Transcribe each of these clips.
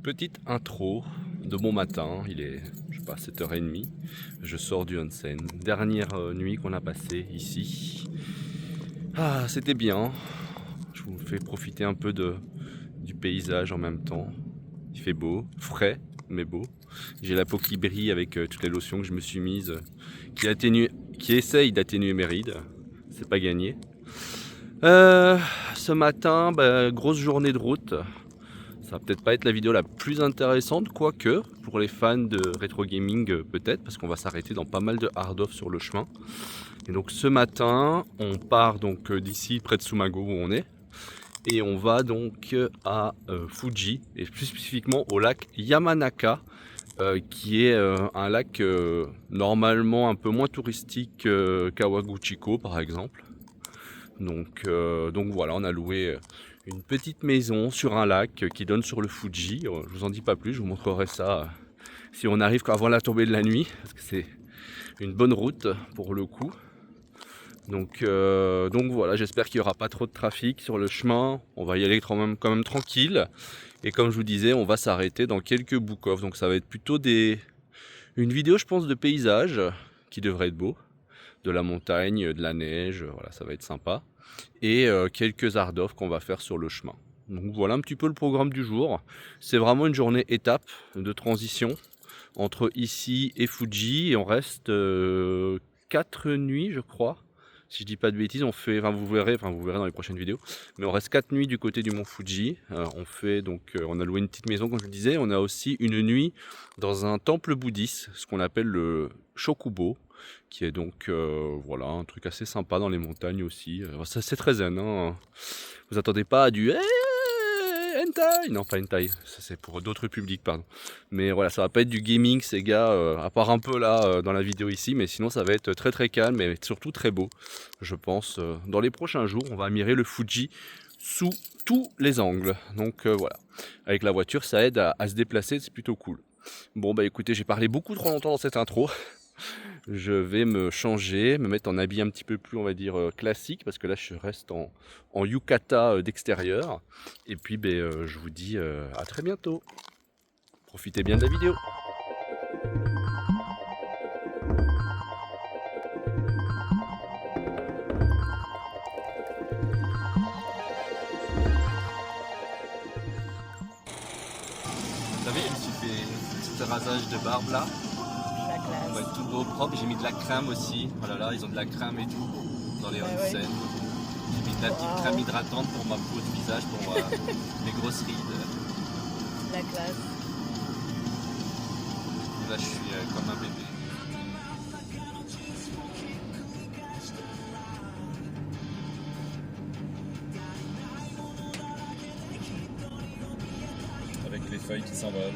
Petite intro de bon matin, il est, je sais pas, 7h30, je sors du onsen, dernière nuit qu'on a passée ici. Ah, c'était bien, je vous fais profiter un peu du paysage en même temps. Il fait beau, frais, mais beau. J'ai la peau qui brille avec toutes les lotions que je me suis mises, qui essayent d'atténuer mes rides, c'est pas gagné. Ce matin, grosse journée de route. Ça va peut-être pas être la vidéo la plus intéressante, quoique, pour les fans de rétro gaming peut-être, parce qu'on va s'arrêter dans pas mal de hard-off sur le chemin. Et donc ce matin, on part donc d'ici près de Sumago où on est, et on va donc à Fuji, et plus spécifiquement au lac Yamanaka, qui est un lac normalement un peu moins touristique qu'Awaguchiko par exemple. Donc voilà, on a loué une petite maison sur un lac qui donne sur le Fuji. Je vous en dis pas plus, je vous montrerai ça si on arrive avant la tombée de la nuit, parce que c'est une bonne route pour le coup. Donc voilà, j'espère qu'il n'y aura pas trop de trafic sur le chemin. On va y aller quand même tranquille. Et comme je vous disais, on va s'arrêter dans quelques book-off. Donc ça va être plutôt une vidéo, je pense, de paysage qui devrait être beau. De la montagne, de la neige, voilà, ça va être sympa. Et quelques hard-off qu'on va faire sur le chemin. Donc voilà un petit peu le programme du jour. C'est vraiment une journée étape de transition entre ici et Fuji. Et on reste 4 nuits, je crois. Si je dis pas de bêtises, vous verrez dans les prochaines vidéos. Mais on reste 4 nuits du côté du mont Fuji. On a loué une petite maison, comme je le disais. On a aussi une nuit dans un temple bouddhiste, ce qu'on appelle le Shokubo, qui est donc voilà, un truc assez sympa dans les montagnes aussi. Ça, c'est très zen, hein. Vous attendez pas à du hentai, non pas hentai, ça c'est pour d'autres publics, pardon. Mais voilà, ça va pas être du gaming ces gars, à part un peu là dans la vidéo ici, mais sinon ça va être très très calme et surtout très beau, je pense. Dans les prochains jours, on va admirer le Fuji sous tous les angles. Donc voilà, avec la voiture, ça aide à se déplacer, c'est plutôt cool. Bon bah écoutez, j'ai parlé beaucoup trop longtemps dans cette intro. Je vais me changer, me mettre en habit un petit peu plus, on va dire, classique, parce que là je reste en yukata d'extérieur. Et puis je vous dis à très bientôt. Profitez bien de la vidéo. Vous savez, je me suis fait un petit rasage de barbe là. On va être tout beau, propre. J'ai mis de la crème aussi. Oh là là, ils ont de la crème et tout dans les onsen. J'ai mis de la petite crème hydratante pour ma peau de visage, pour mes grosses rides. La classe. Là, je suis comme un bébé. Avec les feuilles qui s'envolent.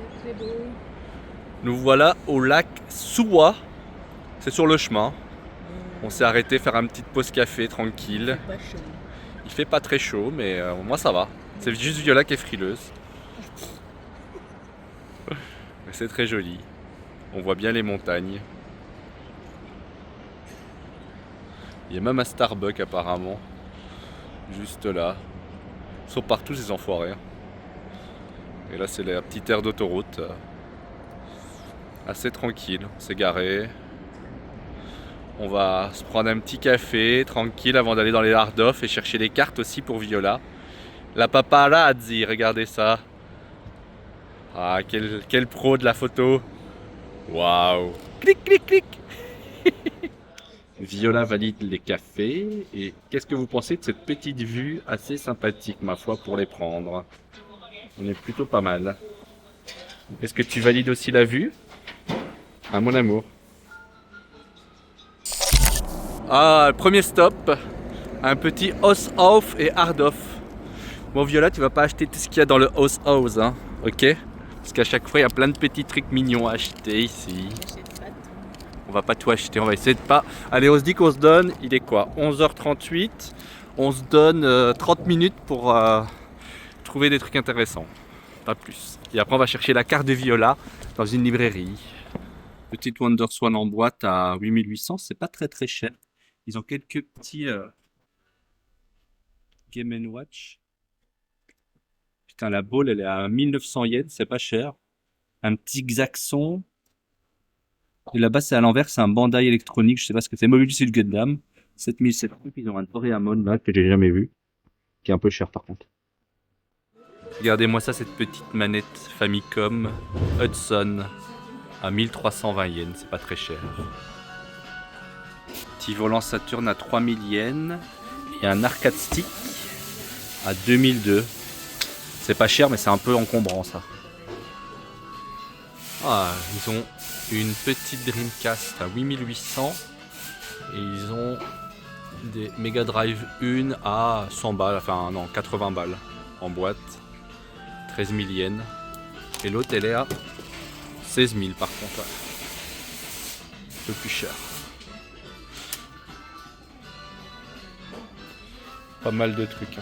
C'est très beau. Nous voilà au lac Suwa. C'est sur le chemin. On s'est arrêté faire une petite pause café tranquille. Pas chaud. Il fait pas très chaud, mais moi ça va. C'est juste Viola qui est frileuse. Mais c'est très joli. On voit bien les montagnes. Il y a même un Starbucks apparemment. Juste là. Ils sont partout ces enfoirés. Et là c'est la petite aire d'autoroute. Assez tranquille. On s'est garé. On va se prendre un petit café tranquille avant d'aller dans les hard-off et chercher les cartes aussi pour Viola. La paparazzi, regardez ça. Ah, quel pro de la photo. Waouh. Clic, clic, clic. Viola valide les cafés. Et qu'est-ce que vous pensez de cette petite vue assez sympathique, ma foi, pour les prendre? On est plutôt pas mal. Est-ce que tu valides aussi la vue? Ah, mon amour. Ah, premier stop, un petit house off et hard off. Bon Viola, tu vas pas acheter tout ce qu'il y a dans le house house, hein, ok? Parce qu'à chaque fois il y a plein de petits trucs mignons à acheter ici. On va pas tout acheter, on va essayer de pas. Allez, on se dit qu'on se donne, il est quoi? 11h38. On se donne 30 minutes pour trouver des trucs intéressants. Pas plus. Et après on va chercher la carte de Viola dans une librairie. Petite WonderSwan en boîte à 8800, c'est pas très très cher. Ils ont quelques petits Game & Watch. Putain, la ball elle est à 1900 yens, c'est pas cher. Un petit Xaxon. Et là-bas c'est à l'envers, c'est un Bandai électronique, je sais pas ce que c'est. Mobile Suit Gundam. 7700, ils ont un Doraemon là que j'ai jamais vu. Qui est un peu cher par contre. Regardez-moi ça, cette petite manette Famicom Hudson à 1320 yens, c'est pas très cher. Petit volant Saturn à 3000 yens et un arcade stick à 2002. C'est pas cher mais c'est un peu encombrant ça. Ah, ils ont une petite Dreamcast à 8800 et ils ont des Mega Drive 1 à 100 balles, enfin non 80 balles en boîte, 13 000 yens et l'autre elle est à 16 000 par contre, un peu plus cher. Pas mal de trucs.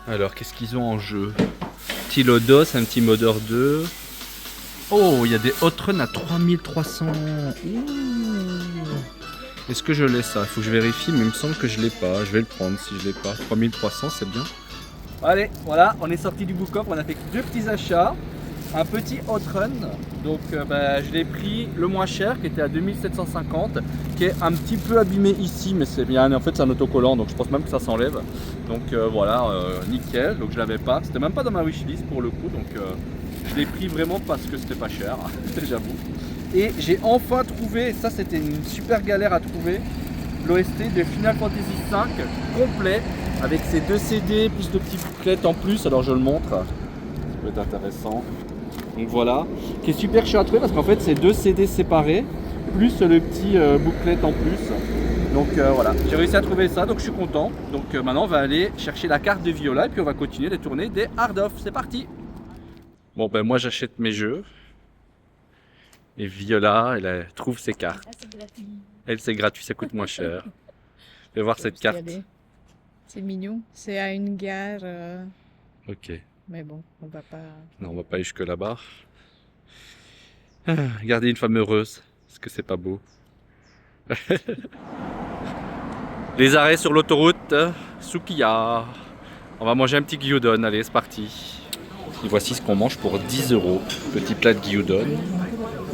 Alors qu'est-ce qu'ils ont en jeu? Petit Lodos, un petit Modder 2. Oh, il y a des Hot Run à 3300. Est-ce que je l'ai ça? Il faut que je vérifie, mais il me semble que je l'ai pas. Je vais le prendre si je l'ai pas. 3300, c'est bien. Allez, voilà, on est sorti du Book Off. On a fait deux petits achats. Un petit Hot Run. Donc, je l'ai pris le moins cher, qui était à 2750, qui est un petit peu abîmé ici, mais c'est bien. En fait, c'est un autocollant, donc je pense même que ça s'enlève. Donc voilà, nickel. Donc je l'avais pas. C'était même pas dans ma wishlist pour le coup. Donc je l'ai pris vraiment parce que c'était pas cher, j'avoue. Et j'ai enfin trouvé, ça c'était une super galère à trouver, l'OST de Final Fantasy V complet avec ses 2 CD plus de petits bouclettes en plus. Alors je le montre, ça peut être intéressant. Donc voilà, qui est super cher à trouver parce qu'en fait c'est 2 CD séparés plus le petit bouclette en plus. Donc voilà, j'ai réussi à trouver ça, donc je suis content. Donc maintenant on va aller chercher la carte de Viola et puis on va continuer les tournées des Hard Off. C'est parti! Bon ben moi j'achète mes jeux. Et Viola, elle trouve ses cartes. Ah, c'est gratuit. Elle, c'est gratuit, ça coûte moins cher. Fais voir cette carte. C'est mignon. C'est à une gare. Ok. Mais bon, on va pas. Non, on va pas aller jusque là-bas. Ah, regardez une femme heureuse. Est-ce que c'est pas beau? Les arrêts sur l'autoroute Sukiya. On va manger un petit gyudon. Allez, c'est parti. Et voici ce qu'on mange pour 10 €. Petit plat de gyudon,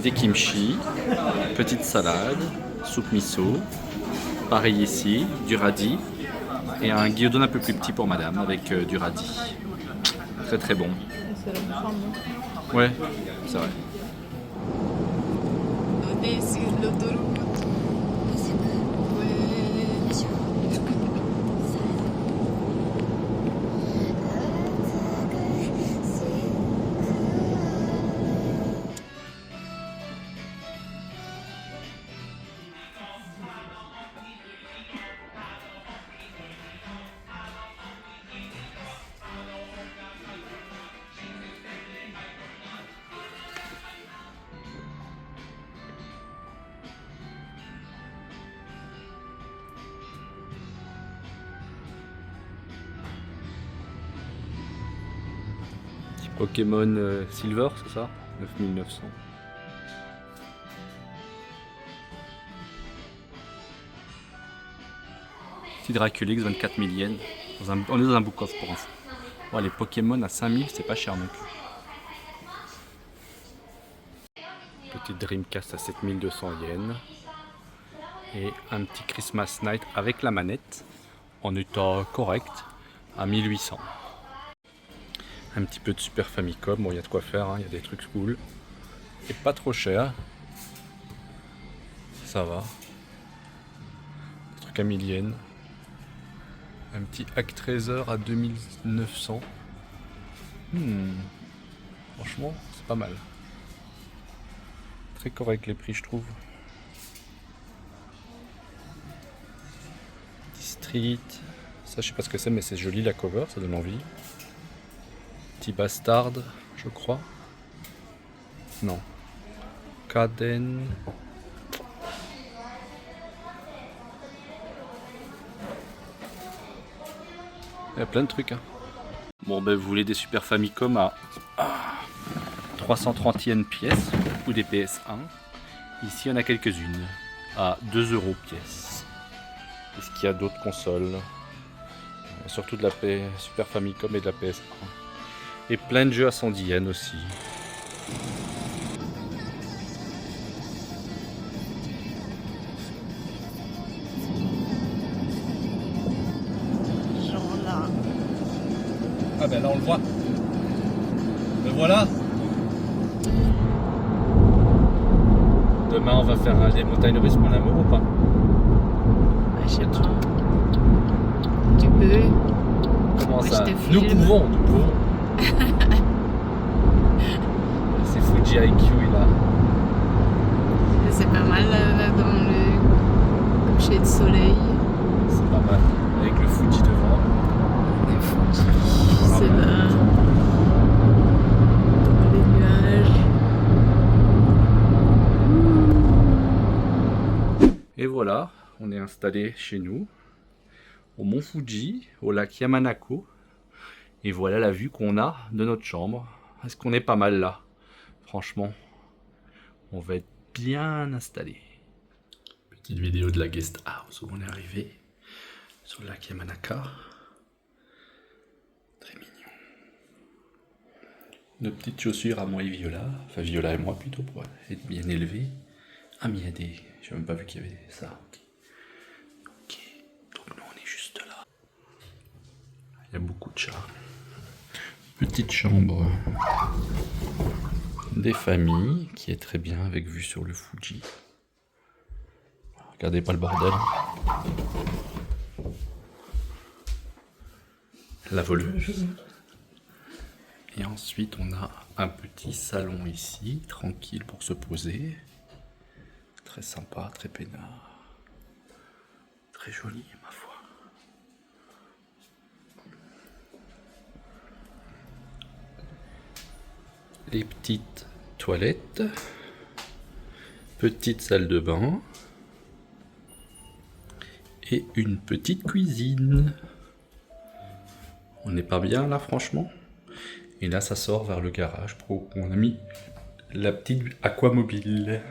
des kimchi, petite salade, soupe miso, pareil ici, du radis et un gyudon un peu plus petit pour madame avec du radis. Très très bon. C'est le même, non? Ouais, c'est vrai. On est sur l'autoroute. Pokémon Silver, c'est ça? 9900. Petit Draculix, 24 000 yens. On est dans un book off pour l'instant. Oh, les Pokémon à 5000, c'est pas cher non plus. Petite Dreamcast à 7200 yens. Et un petit Christmas Night avec la manette en état correct à 1800. Un petit peu de Super Famicom, bon il y a de quoi faire, il y a des trucs cool. Et pas trop cher. Ça va. Des trucs à 1000 yens. Un petit Actraiser à 2900. Franchement, c'est pas mal. Très correct les prix je trouve. Street. Ça je sais pas ce que c'est mais c'est joli la cover, ça donne envie. Petit Bastard, je crois. Non. Caden. Il y a plein de trucs. Bon, ben vous voulez des Super Famicom à 330 yens pièce ou des PS1. Ici, il y en a quelques-unes à 2 € pièce. Est-ce qu'il y a d'autres consoles? Surtout de la Super Famicom et de la PS1. Et plein de jeux à 110 yens aussi. Genre là. Ah ben là on le voit. Le voilà. Demain on va faire des montagnes russes mon amour ou pas? Je sais pas. Tu peux. Comment Ouais, ça? je te Nous filme. pouvons, nous pouvons. C'est Fuji IQ il a. C'est pas mal là dans le coucher de soleil. C'est pas mal. Avec le Fuji devant. Les Fuji, c'est là. Dans les nuages. Et voilà, on est installé chez nous, au mont Fuji, au lac Yamanako. Et voilà la vue qu'on a de notre chambre. Est-ce qu'on est pas mal là? Franchement, on va être bien installé. Petite vidéo de la guest house où on est arrivé sur le lac Yamanaka. Très mignon. Nos petites chaussures à moi et Viola, enfin Viola et moi plutôt pour être bien élevés. Ah mais il y a des... J'ai même pas vu qu'il y avait ça. Ok, donc nous on est juste là. Il y a beaucoup de chats. Petite chambre des familles qui est très bien avec vue sur le Fuji. Regardez pas le bordel. La voleuse. Et ensuite on a un petit salon ici, tranquille pour se poser. Très sympa, très peinard. Très joli ma foi. Les petites toilettes. Petite salle de bain. Et une petite cuisine. On n'est pas bien là franchement. Et là ça sort vers le garage où on a mis la petite aquamobile.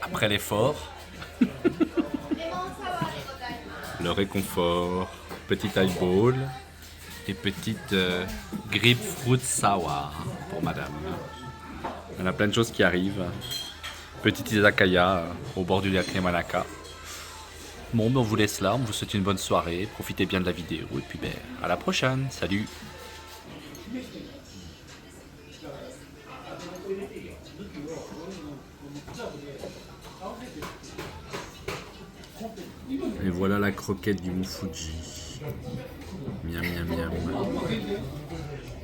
Après l'effort, le réconfort, petit highball et petite grapefruit sour pour madame. On a plein de choses qui arrivent. Petite izakaya au bord du lac Yamanaka. Bon, ben on vous laisse là, on vous souhaite une bonne soirée, profitez bien de la vidéo et puis ben à la prochaine, salut. Et voilà la croquette du mont Fuji. Miam miam miam.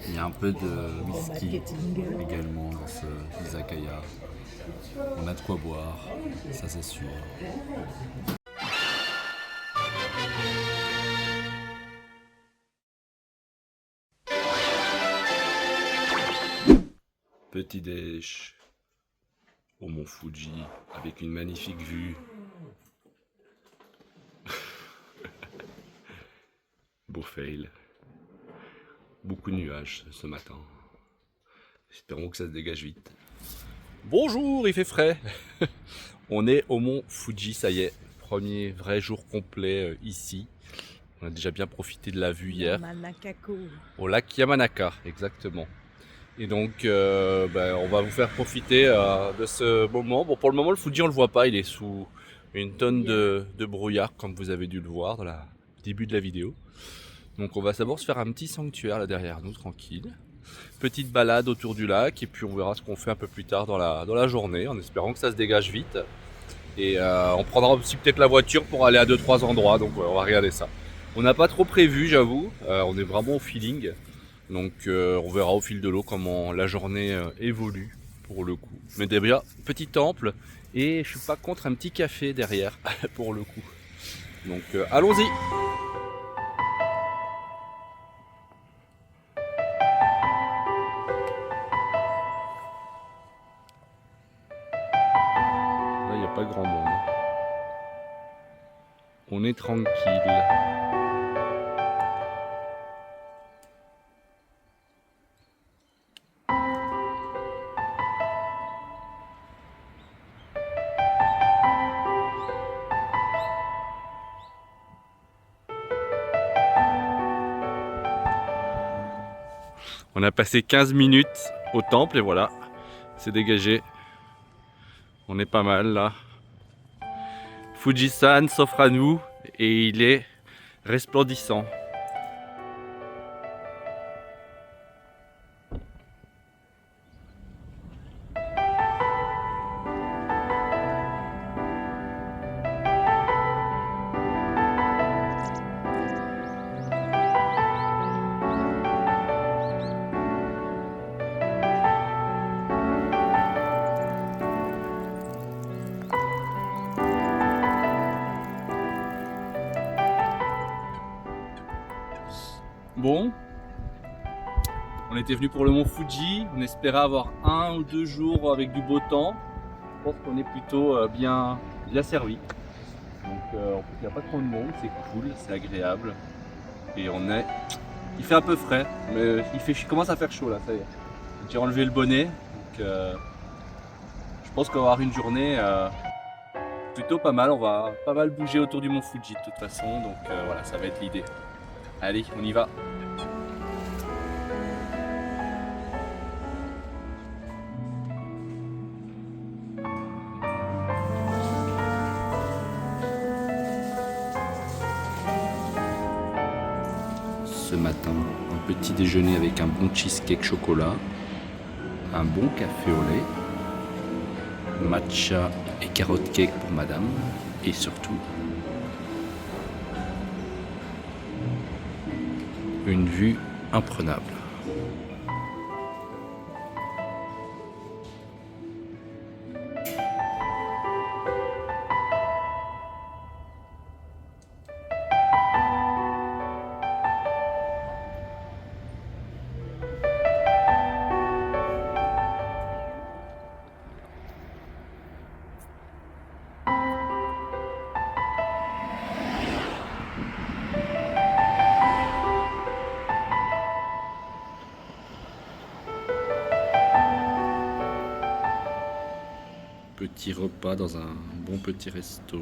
Il y a un peu de whisky également dans ce izakaya. On a de quoi boire, ça c'est sûr. Petit déj au mont Fuji avec une magnifique vue. Beau fail. Beaucoup de nuages ce matin. Espérons que ça se dégage vite. Bonjour, il fait frais. On est au mont Fuji, ça y est. Premier vrai jour complet ici. On a déjà bien profité de la vue hier. Yamanakako. Au lac Yamanaka, exactement. Et donc, on va vous faire profiter de ce moment. Bon, pour le moment, le Fuji, on le voit pas. Il est sous une tonne de brouillard, comme vous avez dû le voir dans le début de la vidéo. Donc, on va d'abord se faire un petit sanctuaire là derrière nous, tranquille. Petite balade autour du lac, et puis on verra ce qu'on fait un peu plus tard dans la journée, en espérant que ça se dégage vite. Et on prendra aussi peut-être la voiture pour aller à 2-3 endroits. Donc, on va regarder ça. On n'a pas trop prévu, j'avoue. On est vraiment au feeling. Donc on verra au fil de l'eau comment la journée évolue pour le coup. Mais déjà, petit temple et je suis pas contre un petit café derrière pour le coup. Donc allons-y. Là il n'y a pas grand monde. On est tranquille. On a passé 15 minutes au temple et voilà, c'est dégagé. On est pas mal là. Fuji-san s'offre à nous et il est resplendissant. Bon, on était venu pour le mont Fuji, on espérait avoir 1 ou 2 jours avec du beau temps. Je pense qu'on est plutôt bien servi. Donc il n'y a pas trop de monde, c'est cool, c'est agréable. Et il fait un peu frais, mais il commence à faire chaud là, ça y est. J'ai enlevé le bonnet, donc je pense qu'on va avoir une journée plutôt pas mal. On va pas mal bouger autour du mont Fuji de toute façon, donc voilà, ça va être l'idée. Allez, on y va. Ce matin, un petit déjeuner avec un bon cheesecake chocolat, un bon café au lait, matcha et carotte cake pour madame, et surtout une vue imprenable. Petit repas dans un bon petit resto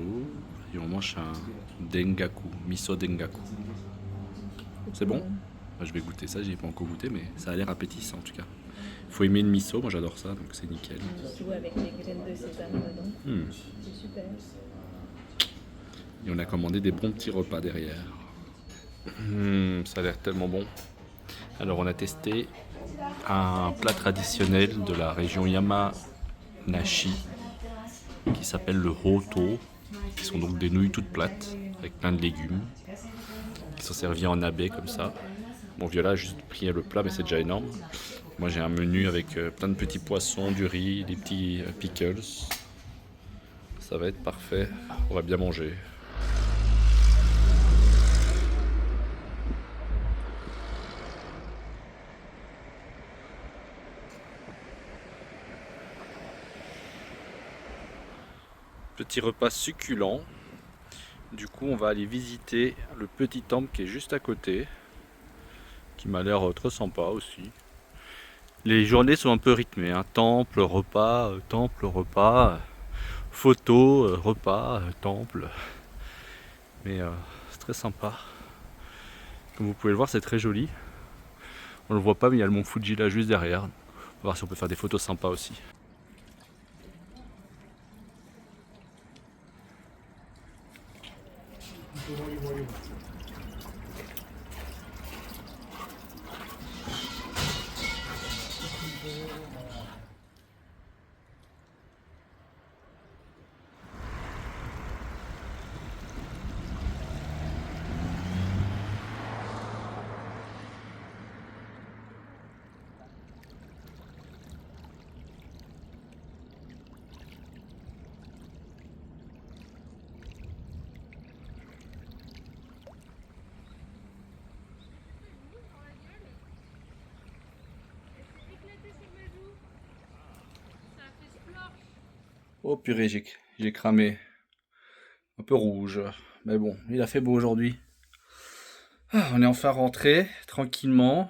et on mange un dengaku, miso dengaku. C'est bon? Je vais goûter ça, j'ai pas encore goûté mais ça a l'air appétissant en tout cas. Il faut aimer le miso, moi j'adore ça donc c'est nickel. Miso avec les graines de sésame dedans. C'est super. Et on a commandé des bons petits repas derrière. Ça a l'air tellement bon. Alors on a testé un plat traditionnel de la région Yamanashi qui s'appelle le hoto, qui sont donc des nouilles toutes plates avec plein de légumes qui sont servis en nabe comme ça. Bon, Viola a juste pris le plat mais c'est déjà énorme. Moi j'ai un menu avec plein de petits poissons, du riz, des petits pickles. Ça va être parfait, on va bien manger. Petit repas succulent. Du coup, on va aller visiter le petit temple qui est juste à côté, qui m'a l'air très sympa aussi. Les journées sont un peu rythmées, hein. Temple, repas, photo, repas, temple. Mais c'est très sympa. Comme vous pouvez le voir, c'est très joli. On le voit pas, mais il y a le mont Fuji là juste derrière. On va voir si on peut faire des photos sympas aussi. Oh purée, j'ai cramé. Un peu rouge. Mais bon, il a fait beau aujourd'hui. On est enfin rentré tranquillement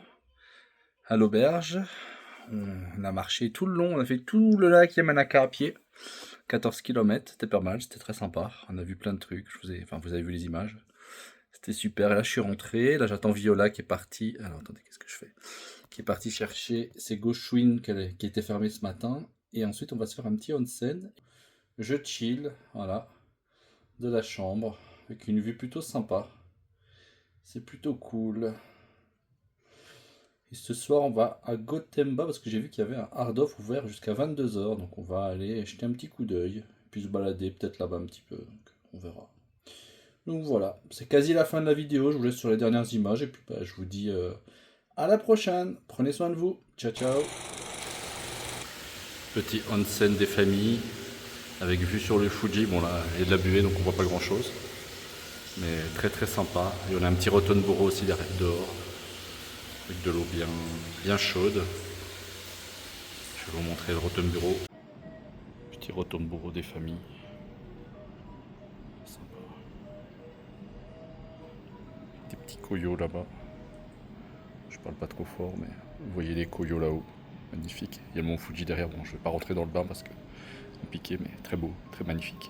à l'auberge. On a marché tout le long, on a fait tout le lac Yamanaka à pied. 14 km, c'était pas mal, c'était très sympa. On a vu plein de trucs, vous avez vu les images. C'était super, et là je suis rentré, là j'attends Viola qui est partie. Alors attendez, qu'est-ce que je fais? qui est parti chercher ses Goshuin qui étaient fermés ce matin. Et ensuite, on va se faire un petit onsen. Je chill, voilà, de la chambre, avec une vue plutôt sympa. C'est plutôt cool. Et ce soir, on va à Gotemba parce que j'ai vu qu'il y avait un hard off ouvert jusqu'à 22h. Donc on va aller jeter un petit coup d'œil, puis se balader peut-être là-bas un petit peu. Donc on verra. Donc voilà, c'est quasi la fin de la vidéo. Je vous laisse sur les dernières images et puis je vous dis à la prochaine. Prenez soin de vous. Ciao, ciao. Petit onsen des familles avec vue sur le Fuji. Bon là, il y a de la buée donc on voit pas grand chose. Mais très très sympa. Et on a un petit Rotonboro aussi derrière, dehors. Avec de l'eau bien chaude. Je vais vous montrer le Rotonboro. Petit Rotonboro des familles. Sympa. Des petits koyos là-bas. Je parle pas trop fort, mais vous voyez les koyos là-haut. Magnifique. Il y a le mont Fuji derrière. Bon, je vais pas rentrer dans le bain parce que c'est compliqué, mais très beau, très magnifique.